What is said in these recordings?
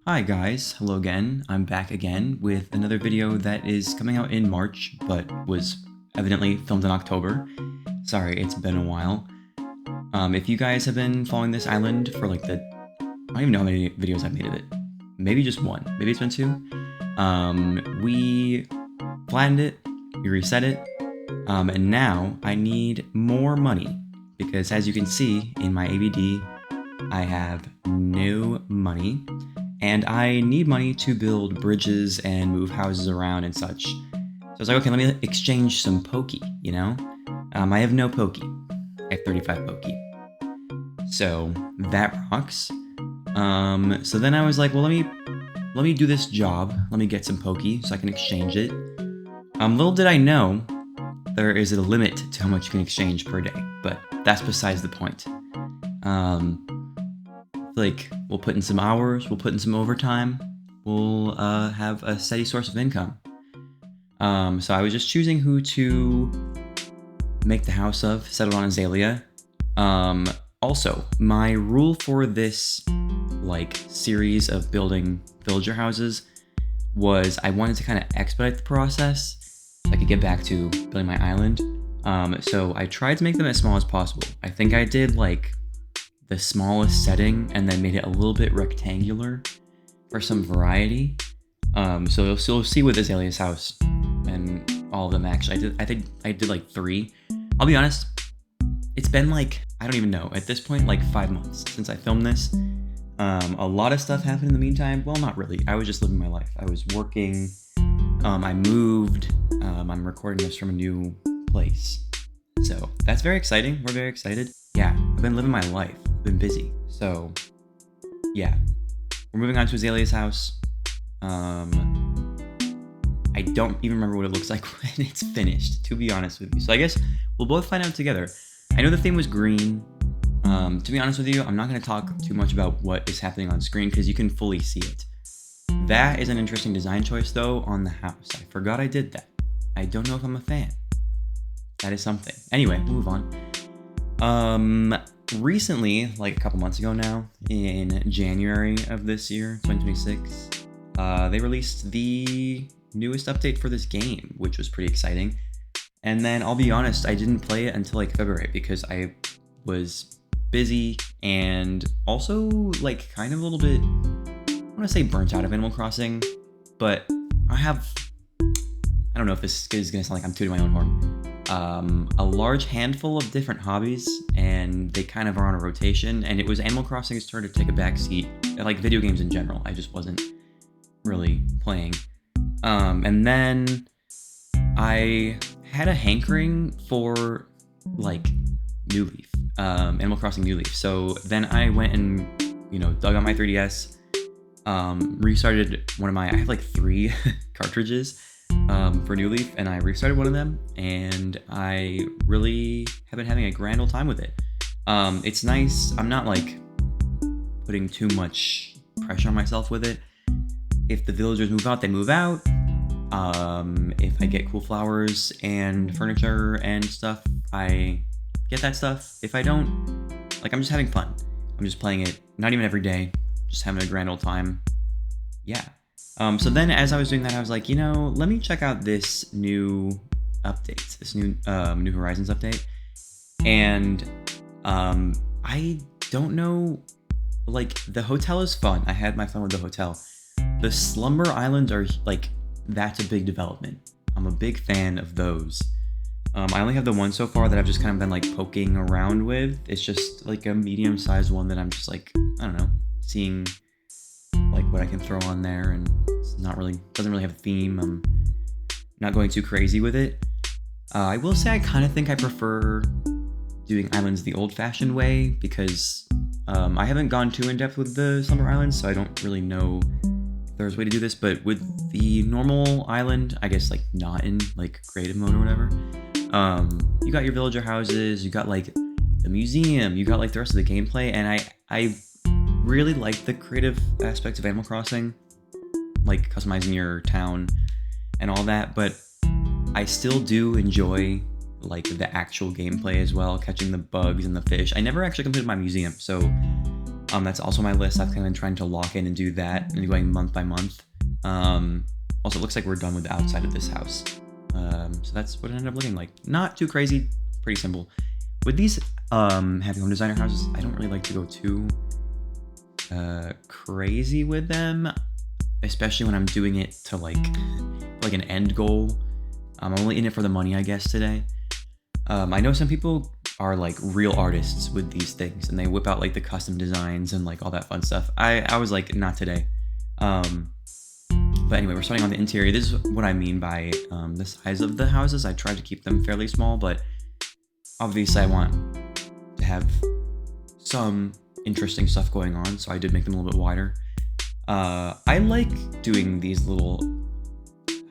Hi guys, hello again. I'm back again with another video that is coming out in March, but was evidently filmed in October. Sorry, it's been a while. If you guys have been following this island for I don't even know how many videos I've made of it. Maybe just one, maybe it's been two. We planned it, we reset it, and now I need more money because as you can see in my ABD, I have no money. And I need money to build bridges and move houses around and such. So I was like, okay, let me exchange some poki, you know? I have no poki. I have 35 poki. So that rocks. So then I was like, well, let me do this job. Let me get some poki so I can exchange it. Little did I know there is a limit to how much you can exchange per day, but that's besides the point. We'll put in some hours, we'll put in some overtime, we'll have a steady source of income. So I was just choosing who to make the house of, settled on Azalea. Also, my rule for this series of building villager houses was I wanted to kind of expedite the process so I could get back to building my island. So I tried to make them as small as possible. I think I did the smallest setting and then made it a little bit rectangular for some variety. So you'll see with Azalea's house and all of them actually. I think I did 3. I'll be honest, it's been I don't even know, at this point 5 months since I filmed this. A lot of stuff happened in the meantime. Well, not really. I was just living my life. I was working, I moved, I'm recording this from a new place. So that's very exciting. We're very excited. Yeah, I've been living my life. I've been busy. So, yeah. We're moving on to Azalea's house. I don't even remember what it looks like when it's finished, to be honest with you. So I guess we'll both find out together. I know the theme was green. To be honest with you, I'm not going to talk too much about what is happening on screen because you can fully see it. That is an interesting design choice, though, on the house. I forgot I did that. I don't know if I'm a fan. That is something. Anyway, we'll move on. Recently, a couple months ago now, in January of this year, 2026, they released the newest update for this game, which was pretty exciting. And then, I'll be honest, I didn't play it until February because I was busy and also kind of a little bit, I want to say burnt out of Animal Crossing, but I don't know if this is going to sound like I'm tooting my own horn. A large handful of different hobbies, and they kind of are on a rotation, and it was Animal Crossing's turn to take a backseat. Video games in general, I just wasn't really playing. And then I had a hankering for New Leaf, Animal Crossing New Leaf. So then I went and dug out my 3DS, restarted one of my, I have 3 cartridges for New Leaf, and I restarted one of them, and I really have been having a grand old time with it. It's nice. I'm not putting too much pressure on myself with it. If the villagers move out, they move out. If I get cool flowers and furniture and stuff, I get that stuff. If I don't, I'm just having fun. I'm just playing it, not even every day, just having a grand old time. Yeah. So then as I was doing that, I was like, let me check out this new update, this new New Horizons update. And I don't know, the hotel is fun. I had my fun with the hotel. The Slumber Islands are that's a big development. I'm a big fan of those. I only have the one so far that I've just kind of been poking around with. It's just a medium-sized one that I'm just I don't know, seeing what I can throw on there, and it's doesn't really have a theme. I'm not going too crazy with it. I will say I kind of think I prefer doing islands the old-fashioned way because I haven't gone too in-depth with the Slumber Islands, so I don't really know if there's a way to do this. But with the normal island, I guess not in creative mode or whatever, you got your villager houses, you got the museum, you got the rest of the gameplay, and I really like the creative aspects of Animal Crossing, customizing your town and all that, but I still do enjoy the actual gameplay as well, catching the bugs and the fish. I never actually completed my museum, so That's also my list. I've kind of been trying to lock in and do that and going month by month. Also, it looks like we're done with the outside of this house. So that's what it ended up looking like. Not too crazy, pretty simple. With these happy home designer houses, I don't really like to go too crazy with them, especially when I'm doing it to like an end goal. I'm only in it for the money, I guess, today. I know some people are like real artists with these things and they whip out like the custom designs and like all that fun stuff. I was like, not today. But anyway, we're starting on the interior. This is what I mean by the size of the houses. I tried to keep them fairly small, but obviously I want to have some interesting stuff going on, so I did make them a little bit wider. I like doing these little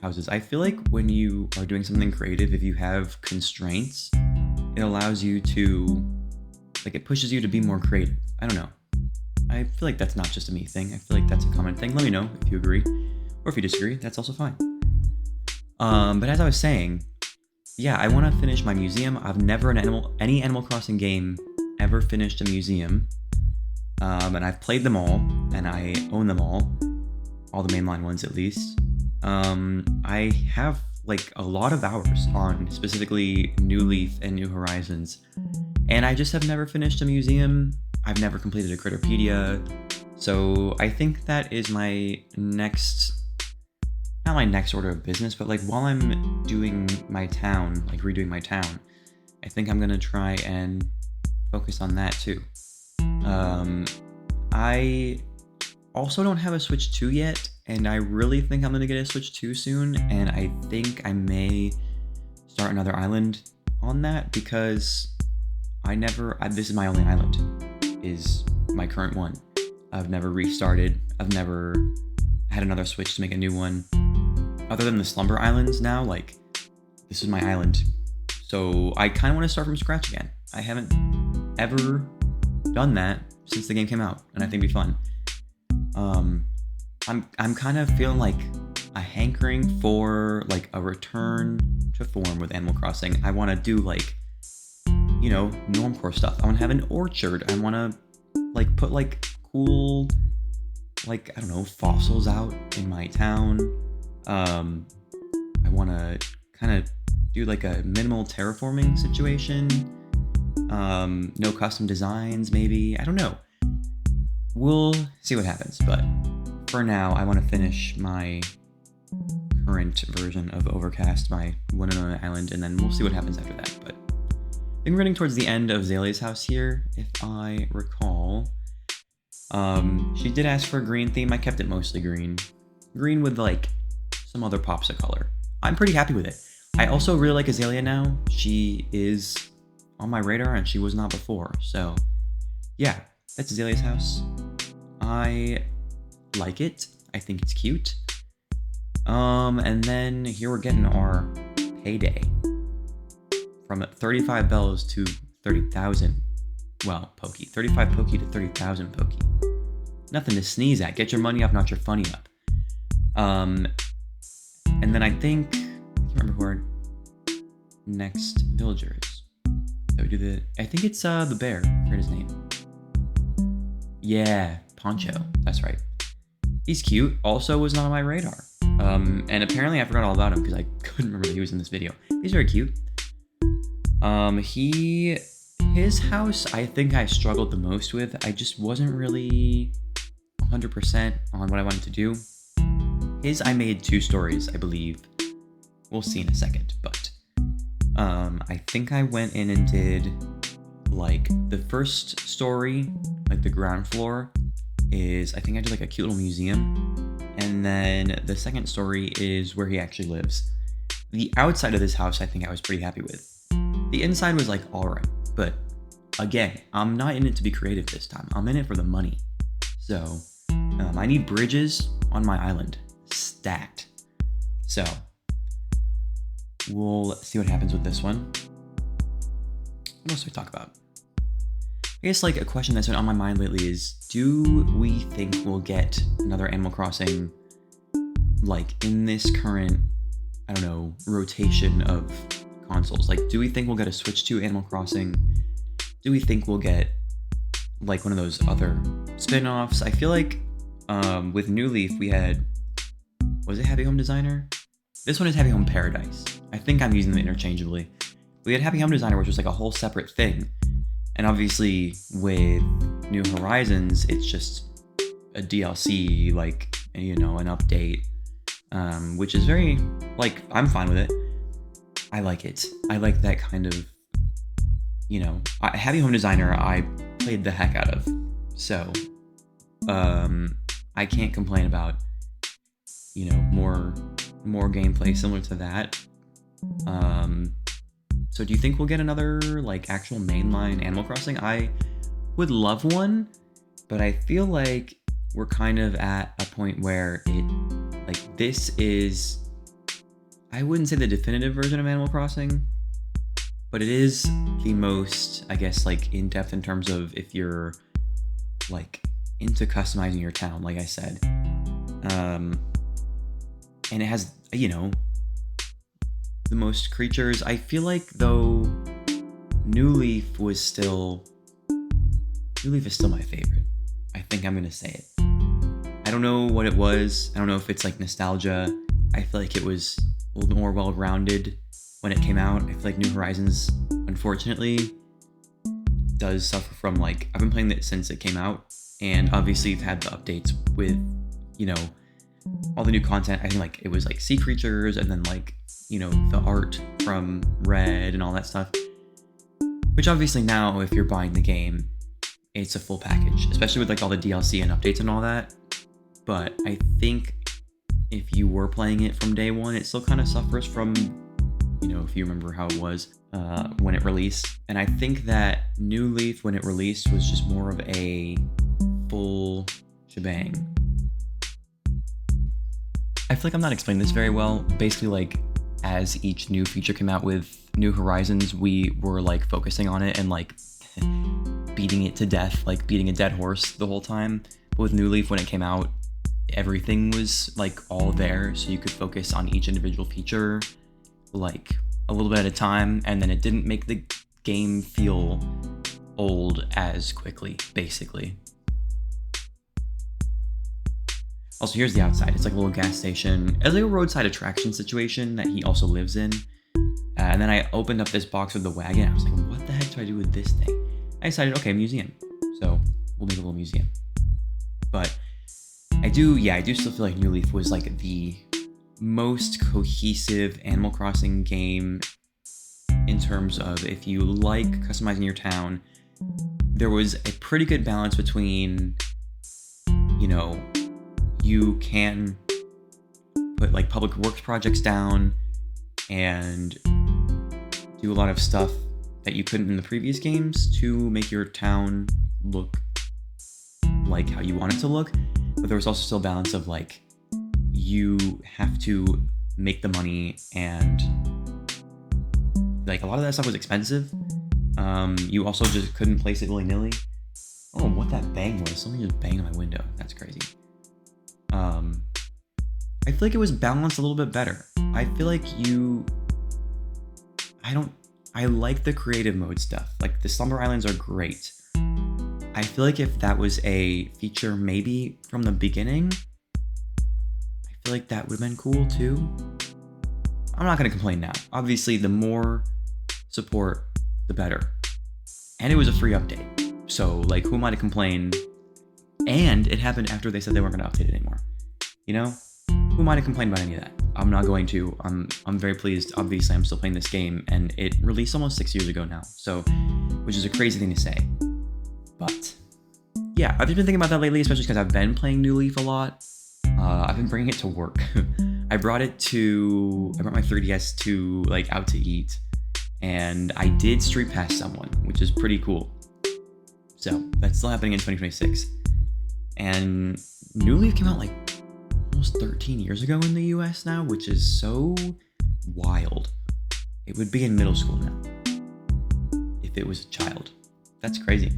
houses. I feel like when you are doing something creative, if you have constraints, it allows you to, like, it pushes you to be more creative. I don't know. I feel like that's not just a me thing. I feel like that's a common thing. Let me know if you agree, or if you disagree. That's also fine. But as I was saying, yeah, I want to finish my museum. I've never in any Animal Crossing game ever finished a museum. And I've played them all, and I own them all the mainline ones at least. I have like a lot of hours on specifically New Leaf and New Horizons, and I just have never finished a museum. I've never completed a Critterpedia, so I think that is my next, not my next order of business, but like while I'm doing my town, like redoing my town, I think I'm gonna try and focus on that too. I also don't have a Switch 2 yet, and I really think I'm gonna get a Switch 2 soon, and I think I may start another island on that because this is my only island, is my current one. I've never restarted. I've never had another Switch to make a new one. Other than the Slumber Islands now, like, this is my island. So I kind of want to start from scratch again. I haven't ever done that since the game came out, and I think it'd be fun. I'm kind of feeling like a hankering for like a return to form with Animal Crossing. I want to do like, you know, normcore stuff. I want to have an orchard. I want to like put like cool, like, I don't know, fossils out in my town. I want to kind of do like a minimal terraforming situation. No custom designs, maybe. I don't know. We'll see what happens, but for now, I want to finish my current version of Overcast, my one and only island, and then we'll see what happens after that. But I think we're getting towards the end of Zalia's house here, if I recall. She did ask for a green theme. I kept it mostly green. Green with like some other pops of color. I'm pretty happy with it. I also really like Azalea now. She is on my radar and she was not before. So yeah, that's Azalea's house. I like it. I think it's cute. And then here we're getting our payday. From 35 bells to 30,000. Well, Poki. 35 Poki to 30,000 Poki. Nothing to sneeze at. Get your money up, not your funny up. And then I think, I can't remember who our next villager is. So we do I think it's the bear. I forget his name. Yeah, Poncho. That's right. He's cute. Also was not on my radar. And apparently I forgot all about him because I couldn't remember that he was in this video. He's very cute. His house, I think I struggled the most with. I just wasn't really 100% on what I wanted to do. I made 2 stories, I believe. We'll see in a second, but I think I went in and did like the first story, like the ground floor is, I think I did like a cute little museum. And then the second story is where he actually lives. The outside of this house, I think I was pretty happy with. The inside was like, all right, but again, I'm not in it to be creative this time. I'm in it for the money. So I need bridges on my island, stat. So we'll see what happens with this one. What else do we talk about? I guess like a question that's been on my mind lately is, do we think we'll get another Animal Crossing like in this current, I don't know, rotation of consoles? Like, do we think we'll get a Switch 2 Animal Crossing? Do we think we'll get like one of those other spin-offs. I feel like with New Leaf we had, was it Happy Home Designer? This one is Happy Home Paradise. I think I'm using them interchangeably. We had Happy Home Designer, which was like a whole separate thing. And obviously with New Horizons, it's just a DLC, like, you know, an update, which is very, like, I'm fine with it. I like it. I like that kind of, you know, Happy Home Designer I played the heck out of. So, I can't complain about, you know, more gameplay similar to that. So do you think we'll get another, like, actual mainline Animal Crossing? I would love one, but I feel like we're kind of at a point where this is, I wouldn't say the definitive version of Animal Crossing, but it is the most, I guess, like, in-depth in terms of if you're, like, into customizing your town, like I said. And it has, you know, the most creatures. I feel like, though, New Leaf is still my favorite. I think I'm gonna say it. I don't know what it was. I don't know if it's like nostalgia. I feel like it was a little bit more well-rounded when it came out. I feel like New Horizons, unfortunately, does suffer from, like, I've been playing it since it came out, and obviously you've had the updates with, you know, all the new content. I think, like, it was like sea creatures, and then, like, you know, the art from Red and all that stuff, which obviously now, if you're buying the game, it's a full package, especially with, like, all the DLC and updates and all that. But I think if you were playing it from day one, it still kind of suffers from, you know, if you remember how it was when it released. And I think that New Leaf, when it released, was just more of a full shebang. I feel like I'm not explaining this very well. Basically, like, as each new feature came out with New Horizons, we were, like, focusing on it and, like, beating it to death, like beating a dead horse the whole time. But with New Leaf, when it came out, everything was, like, all there, so you could focus on each individual feature, like, a little bit at a time, and then it didn't make the game feel old as quickly, basically. Also, here's the outside. It's like a little gas station. It's like a roadside attraction situation that he also lives in. And then I opened up this box with the wagon. I was like, what the heck do I do with this thing? I decided, okay, museum. So we'll make a little museum. But I do still feel like New Leaf was, like, the most cohesive Animal Crossing game in terms of, if you like customizing your town, there was a pretty good balance between, you know, you can put, like, public works projects down and do a lot of stuff that you couldn't in the previous games to make your town look like how you want it to look. But there was also still a balance of, like, you have to make the money, and, like, a lot of that stuff was expensive. You also just couldn't place it willy-nilly. Oh, what that bang was. Something just banged on my window. That's crazy. I feel like it was balanced a little bit better. I feel like I like the creative mode stuff. Like, the Slumber Islands are great. I feel like if that was a feature maybe from the beginning, I feel like that would have been cool too. I'm not going to complain now. Obviously, the more support, the better. And it was a free update. So, like, who am I to complain? And it happened after they said they weren't going to update it anymore. You know? Who am I to complain about any of that? I'm not going to. I'm very pleased. Obviously, I'm still playing this game, and it released almost 6 years ago now. So, which is a crazy thing to say. But yeah, I've just been thinking about that lately, especially because I've been playing New Leaf a lot. I've been bringing it to work. I brought my 3DS to, like, out to eat, and I did street pass someone, which is pretty cool. So that's still happening in 2026. And New Leaf came out, like, almost 13 years ago in the US now, which is so wild. It would be in middle school now if it was a child. That's crazy.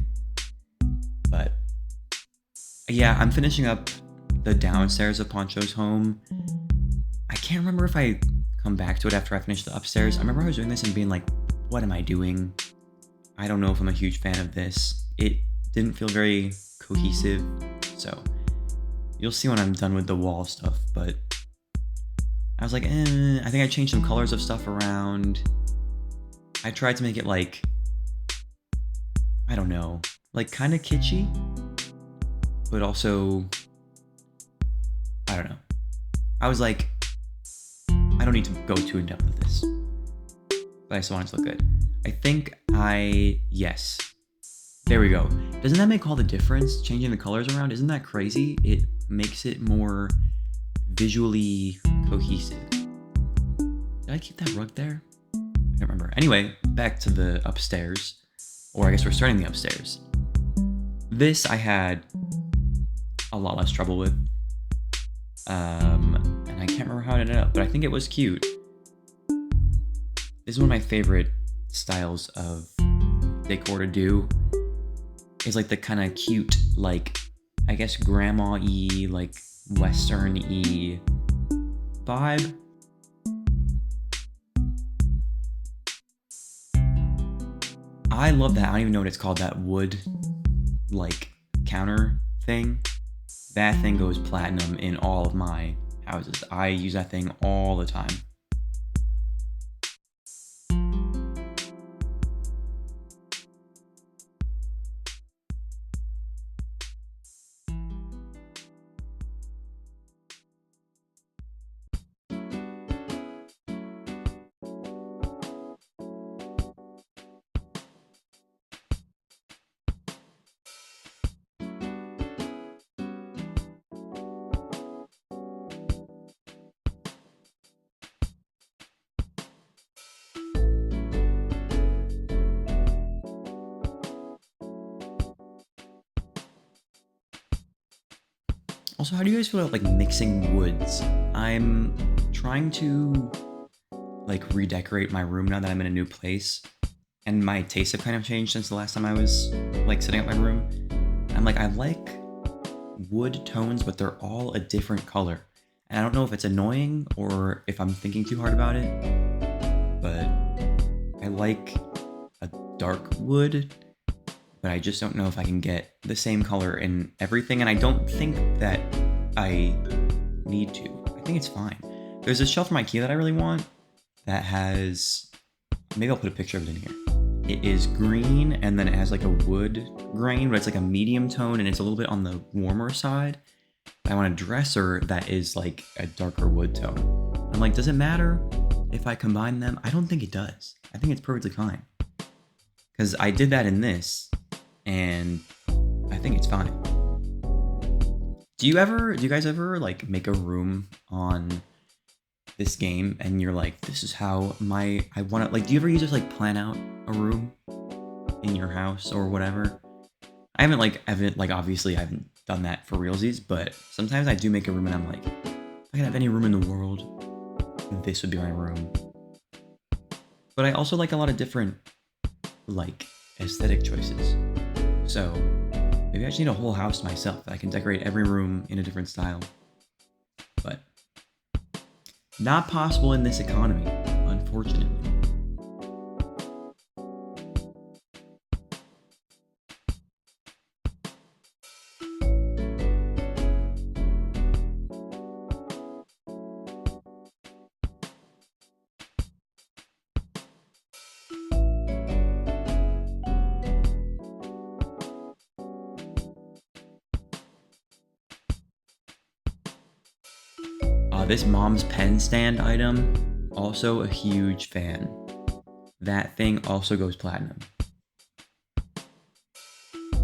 But yeah, I'm finishing up the downstairs of Poncho's home. I can't remember if I come back to it after I finish the upstairs. I remember I was doing this and being like, what am I doing? I don't know if I'm a huge fan of this. It didn't feel very cohesive. So you'll see when I'm done with the wall stuff, but I was like, I think I changed some colors of stuff around. I tried to make it like, I don't know, like kind of kitschy, but also, I don't know. I was like, I don't need to go too in depth with this, but I still want it to look good. I think yes. There we go. Doesn't that make all the difference, changing the colors around? Isn't that crazy? It makes it more visually cohesive. Did I keep that rug there? I don't remember. Anyway, back to the upstairs. Or I guess we're starting the upstairs. This I had a lot less trouble with. And I can't remember how it ended up, but I think it was cute. This is one of my favorite styles of decor to do. It's like the kind of cute, like, I guess grandma-y, like Western-y vibe. I love that. I don't even know what it's called, that wood, like, counter thing. That thing goes platinum in all of my houses. I use that thing all the time. Also, how do you guys feel about like mixing woods? I'm trying to like redecorate my room now that I'm in a new place, and my tastes have kind of changed since the last time I was like setting up my room. I'm like, I like wood tones, but they're all a different color. And I don't know if it's annoying or if I'm thinking too hard about it, but I like a dark wood, but I just don't know if I can get the same color in everything, and I don't think that I need to. I think it's fine. There's a shelf from IKEA that I really want that has, maybe I'll put a picture of it in here. It is green, and then it has like a wood grain, but it's like a medium tone, and it's a little bit on the warmer side. I want a dresser that is like a darker wood tone. I'm like, does it matter if I combine them? I don't think it does. I think it's perfectly fine. Because I did that in this, and I think it's fine. Do you guys ever like make a room on this game and you're like, this is how I want to, like, do you ever use just like plan out a room in your house or whatever? I haven't obviously I haven't done that for realsies, but sometimes I do make a room and I'm like, if I could have any room in the world, this would be my room. But I also like a lot of different like aesthetic choices. So maybe I just need a whole house to myself that I can decorate every room in a different style. But not possible in this economy, unfortunately. This mom's pen stand item, also a huge fan. That thing also goes platinum.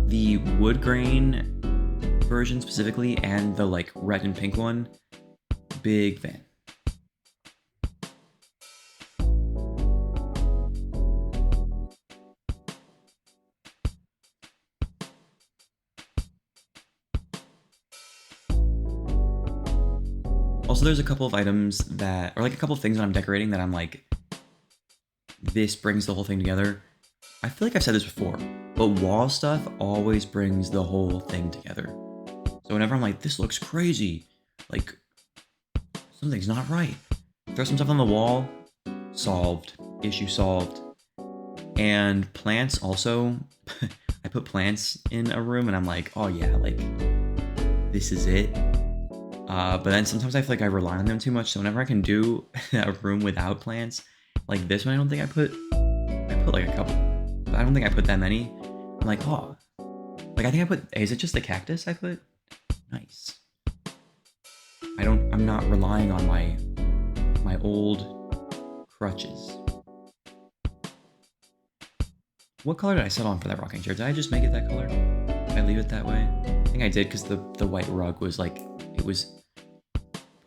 The wood grain version specifically, and the like red and pink one, big fan. Also, there's a couple of items that, or like a couple of things that I'm decorating that I'm like, this brings the whole thing together. I feel like I've said this before, but wall stuff always brings the whole thing together. So whenever I'm like, this looks crazy, like, something's not right, throw some stuff on the wall, solved, issue solved. And plants also, I put plants in a room and I'm like, oh yeah, like this is it. But then sometimes I feel like I rely on them too much. So whenever I can do a room without plants, like this one, I don't think I put like a couple, but I don't think I put that many. I'm like, oh, like I think I put, is it just the cactus I put? Nice. I'm not relying on my old crutches. What color did I settle on for that rocking chair? Did I just make it that color? Did I leave it that way? I think I did because the white rug was like, it was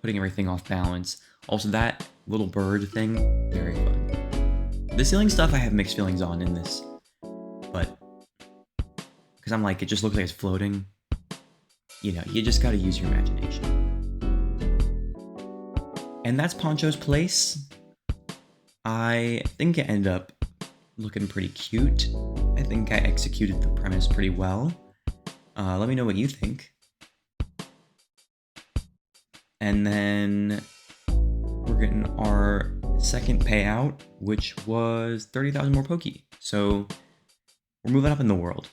putting everything off balance. Also, that little bird thing, very fun. The ceiling stuff I have mixed feelings on in this, but because I'm like, it just looks like it's floating. You know, you just gotta use your imagination. And that's Poncho's place. I think it ended up looking pretty cute. I think I executed the premise pretty well. Let me know what you think. And then we're getting our second payout, which was 30,000 more poki. So we're moving up in the world.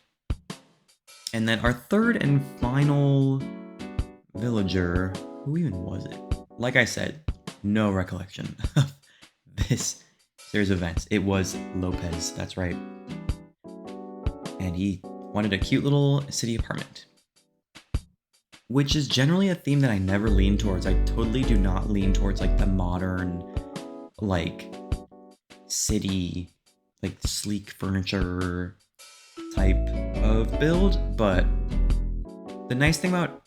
And then our third and final villager, who even was it? Like I said, no recollection of this series of events. It was Lopez, that's right. And he wanted a cute little city apartment, which is generally a theme that I never lean towards. I totally do not lean towards like the modern, like city, like sleek furniture type of build. But the nice thing about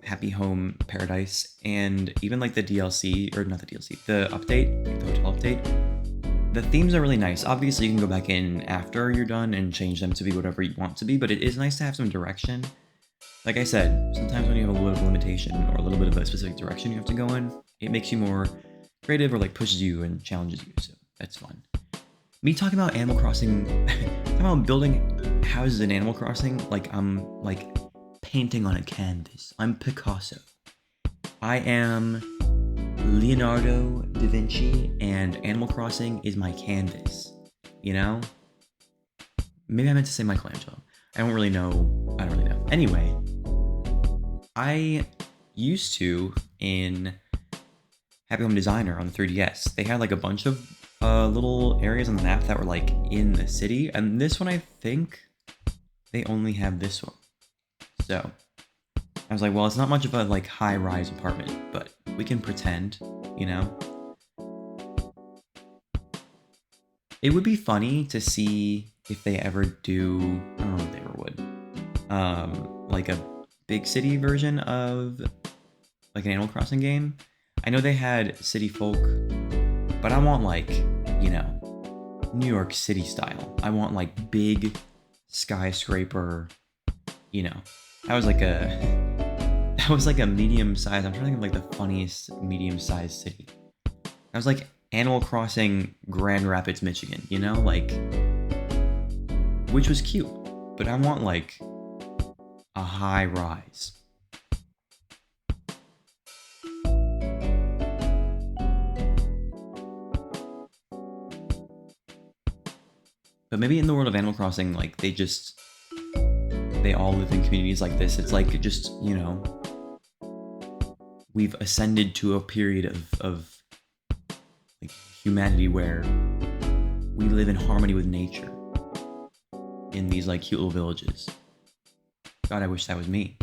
Happy Home Paradise and even like the DLC, or not the DLC, the update, the hotel update, the themes are really nice. Obviously, you can go back in after you're done and change them to be whatever you want to be, but it is nice to have some direction. Like I said, sometimes when you have a little bit of limitation or a little bit of a specific direction you have to go in, it makes you more creative or like pushes you and challenges you, so that's fun. Me talking about Animal Crossing, talking about building houses in Animal Crossing, like I'm like painting on a canvas. I'm Picasso. I am Leonardo da Vinci, and Animal Crossing is my canvas, you know? Maybe I meant to say Michelangelo. I don't really know. Anyway, I used to, in Happy Home Designer on the 3DS, they had like a bunch of little areas on the map that were like in the city, and this one I think they only have this one. So I was like, well, it's not much of a like high-rise apartment, but we can pretend, you know? It would be funny to see if they ever do, I don't know if they ever would, like a big city version of like an Animal Crossing game. I know they had City Folk, but I want like, you know, New York City style. I want like big skyscraper, you know. That was like a medium size. I'm trying to think of like the funniest medium sized city. I was like Animal Crossing Grand Rapids, Michigan, you know, like, which was cute, but I want like a high rise. But maybe in the world of Animal Crossing, like they all live in communities like this. It's like just, you know, we've ascended to a period of like humanity where we live in harmony with nature in these like cute little villages. God, I wish that was me.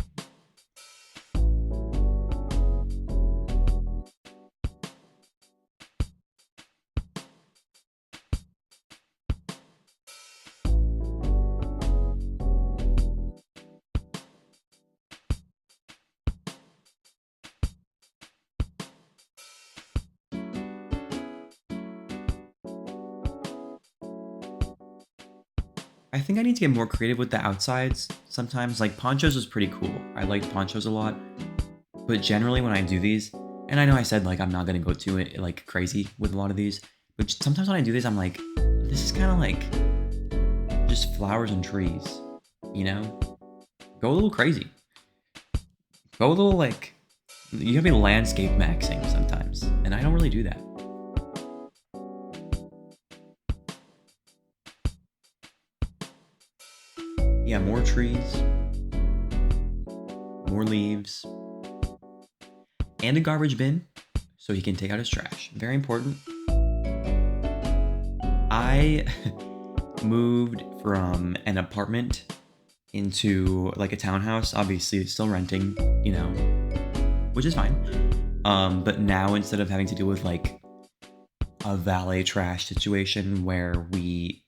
I think I need to get more creative with the outsides sometimes. Like Ponchos was pretty cool. I liked Ponchos a lot. But generally when I do these, and I know I said like I'm not gonna go too like crazy with a lot of these, but sometimes when I do these I'm like, this is kind of like just flowers and trees, you know? Go a little crazy. Go a little like, you gotta be landscape maxing sometimes, and I don't really do that. Yeah, more trees, more leaves, and a garbage bin so he can take out his trash. Very important. I moved from an apartment into like a townhouse. Obviously, still renting, which is fine. But now instead of having to deal with like a valet trash situation where we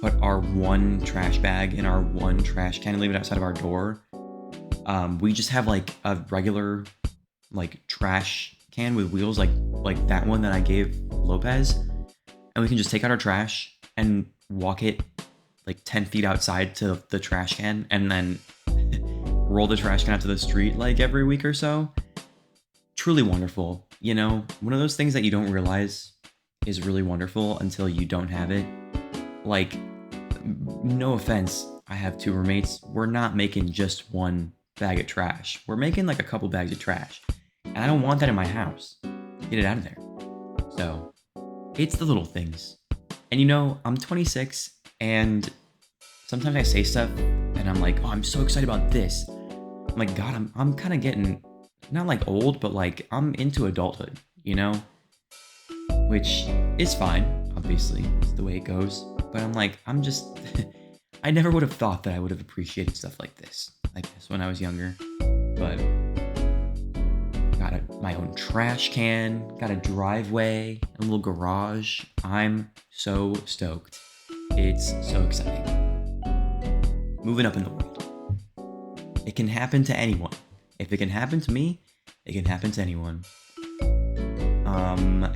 put our one trash bag in our one trash can and leave it outside of our door, we just have like a regular like trash can with wheels like that one that I gave Lopez, and we can just take out our trash and walk it like 10 feet outside to the trash can and then roll the trash can out to the street like every week or so. Truly wonderful. One of those things that you don't realize is really wonderful until you don't have it. Like, no offense, I have two roommates. We're not making just one bag of trash. We're making like a couple bags of trash. And I don't want that in my house. Get it out of there. So, it's the little things. And I'm 26 and sometimes I say stuff and I'm like, oh, I'm so excited about this. I'm like, God, I'm kind of getting, not like old, but like I'm into adulthood, which is fine, obviously, it's the way it goes. But I'm like, I never would have thought that I would have appreciated stuff like this, I guess, when I was younger. But got my own trash can, got a driveway, a little garage. I'm so stoked. It's so exciting. Moving up in the world. It can happen to anyone. If it can happen to me, it can happen to anyone.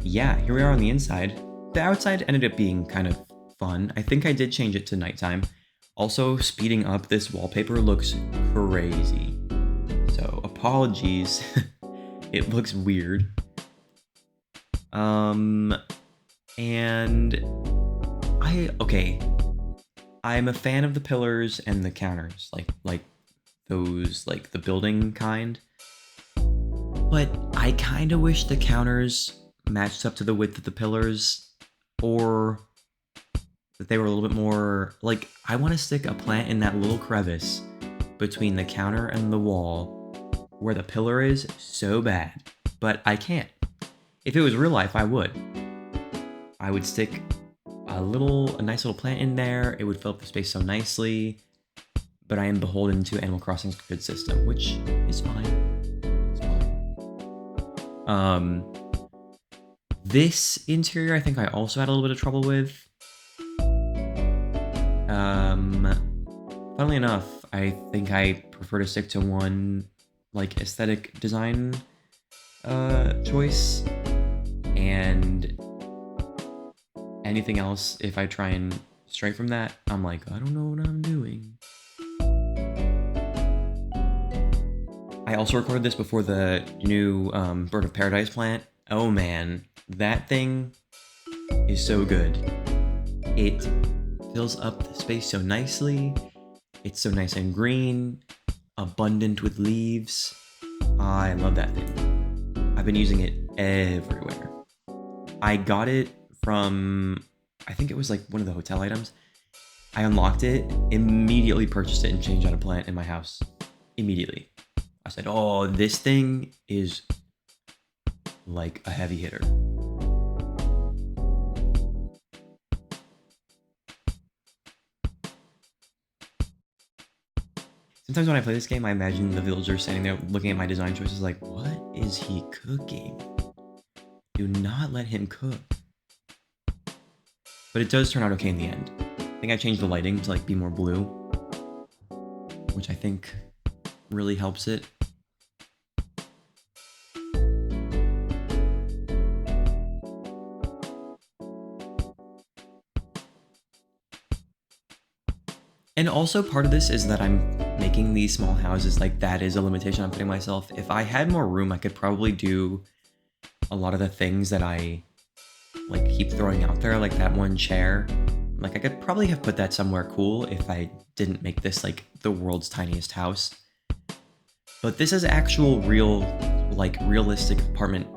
Yeah, here we are on the inside. The outside ended up being kind of fun. I think I did change it to nighttime. Also, speeding up this wallpaper looks crazy. So, apologies. It looks weird. And I'm a fan of the pillars and the counters, like those, like the building kind. But I kind of wish the counters matched up to the width of the pillars, or that they were a little bit more, like, I want to stick a plant in that little crevice between the counter and the wall where the pillar is so bad, but I can't. If it was real life, I would. I would stick a nice little plant in there. It would fill up the space so nicely, but I am beholden to Animal Crossing's grid system, which is fine. It's fine. This interior, I think I also had a little bit of trouble with. Funnily enough, I think I prefer to stick to one, like, aesthetic design choice, and anything else, if I try and stray from that, I'm like, I don't know what I'm doing. I also recorded this before the new Bird of Paradise plant. Oh man, that thing is so good. It fills up the space so nicely. It's so nice and green, abundant with leaves. I love that thing. I've been using it everywhere. I got it from, I think it was like one of the hotel items. I unlocked it, immediately purchased it, and changed out a plant in my house. Immediately. I said, oh, this thing is like a heavy hitter. Sometimes when I play this game, I imagine the villagers standing there looking at my design choices like, what is he cooking? Do not let him cook. But it does turn out okay in the end. I think I changed the lighting to like be more blue, which I think really helps it. And also part of this is that I'm making these small houses, like that is a limitation I'm putting myself. If I had more room, I could probably do a lot of the things that I like keep throwing out there, like that one chair. Like I could probably have put that somewhere cool if I didn't make this like the world's tiniest house. But this is actual real, like realistic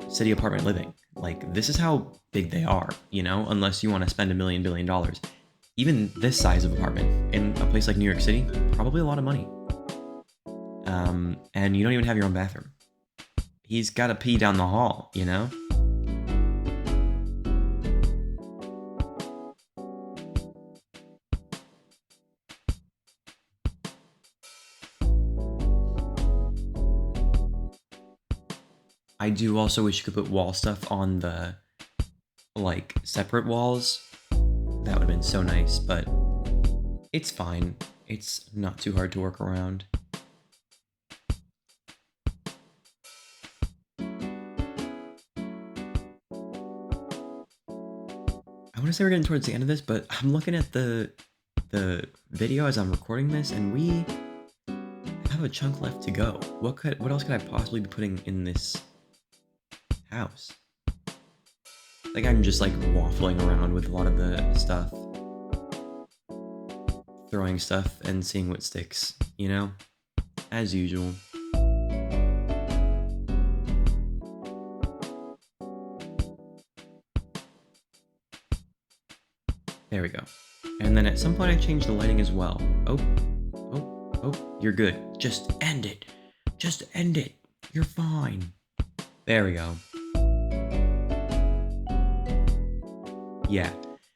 city apartment living. Like this is how big they are, unless you want to spend $1 billion. even this size of apartment in a place like New York City, probably a lot of money. And you don't even have your own bathroom. He's got to pee down the hall, you know? I do also wish you could put wall stuff on the, like, separate walls. That would have been so nice, but it's fine. It's not too hard to work around. I want to say we're getting towards the end of this, but I'm looking at the video as I'm recording this, and we have a chunk left to go. What else could I possibly be putting in this house? Like, I'm just like waffling around with a lot of the stuff, throwing stuff and seeing what sticks, you know, as usual. There we go. And then at some point I changed the lighting as well. Oh, you're good. Just end it. Just end it. You're fine. There we go. Yeah.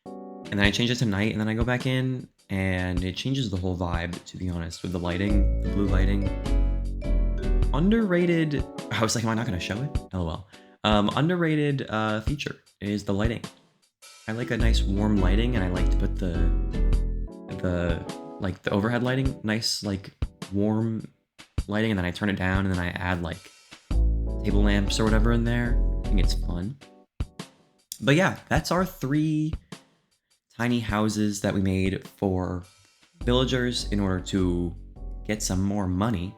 And then I change it to night, and then I go back in, and it changes the whole vibe, to be honest, with the lighting, the blue lighting. Underrated... I was like, am I not going to show it? LOL. Underrated feature is the lighting. I like a nice warm lighting, and I like to put the overhead lighting, nice like warm lighting, and then I turn it down, and then I add like table lamps or whatever in there. I think it's fun. But yeah, that's our 3 tiny houses that we made for villagers in order to get some more money.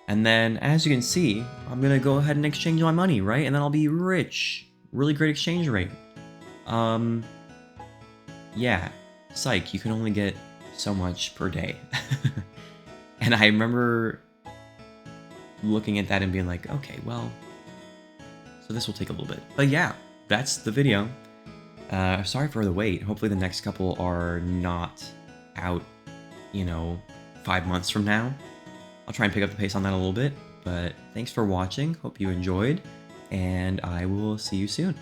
And then, as you can see, I'm gonna go ahead and exchange my money, right? And then I'll be rich. Really great exchange rate. Yeah, psych, you can only get so much per day. And I remember looking at that and being like, okay, well, so this will take a little bit. But yeah, that's the video. Sorry for the wait. Hopefully the next couple are not out, you know, 5 months from now. I'll try and pick up the pace on that a little bit, but thanks for watching. Hope you enjoyed, and I will see you soon.